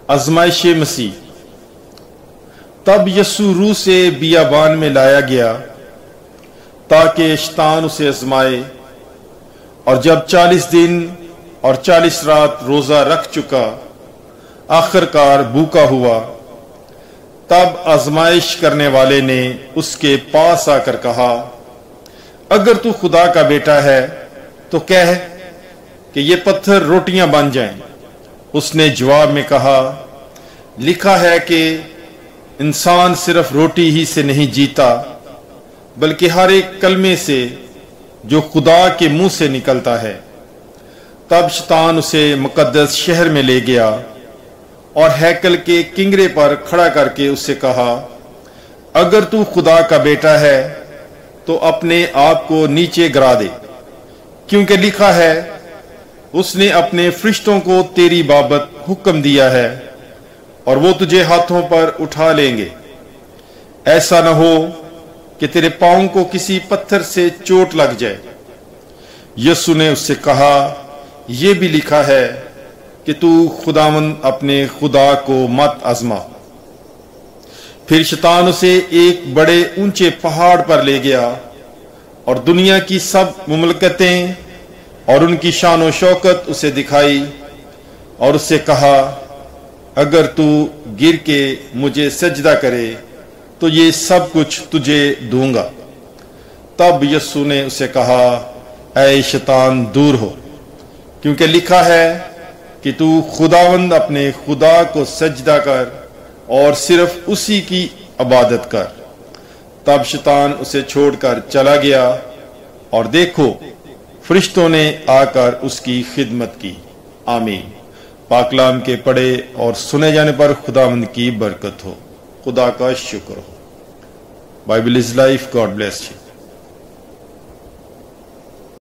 آزمائش مسیح۔ تب یسوع روح سے بیابان میں لایا گیا تاکہ شیطان اسے آزمائے، اور جب 40 دن اور 40 رات روزہ رکھ چکا، آخر کار بھوکا ہوا۔ تب آزمائش کرنے والے نے اس کے پاس آ کر کہا، اگر تو خدا کا بیٹا ہے تو کہہ کہ یہ پتھر روٹیاں بن جائیں۔ اس نے جواب میں کہا، لکھا ہے کہ انسان صرف روٹی ہی سے نہیں جیتا بلکہ ہر ایک کلمے سے جو خدا کے منہ سے نکلتا ہے۔ تب شیطان اسے مقدس شہر میں لے گیا اور ہیکل کے کنگرے پر کھڑا کر کے اس سے کہا، اگر تو خدا کا بیٹا ہے تو اپنے آپ کو نیچے گرا دے، کیونکہ لکھا ہے، اس نے اپنے فرشتوں کو تیری بابت حکم دیا ہے اور وہ تجھے ہاتھوں پر اٹھا لیں گے، ایسا نہ ہو کہ تیرے پاؤں کو کسی پتھر سے چوٹ لگ جائے۔ یسوع نے اس سے کہا، یہ بھی لکھا ہے کہ تو خداوند اپنے خدا کو مت آزما۔ پھر شیطان اسے ایک بڑے اونچے پہاڑ پر لے گیا اور دنیا کی سب مملکتیں اور ان کی شان و شوکت اسے دکھائی، اور اس سے کہا، اگر تو گر کے مجھے سجدہ کرے تو یہ سب کچھ تجھے دوں گا۔ تب یسوع نے اسے کہا، اے شیطان دور ہو، کیونکہ لکھا ہے کہ تو خداوند اپنے خدا کو سجدہ کر اور صرف اسی کی عبادت کر۔ تب شیطان اسے چھوڑ کر چلا گیا، اور دیکھو فرشتوں نے آ کر اس کی خدمت کی۔ آمین۔ پاک کلام کے پڑھے اور سنے جانے پر خداوند کی برکت ہو۔ خدا کا شکر ہو۔ Bible is life. God bless you.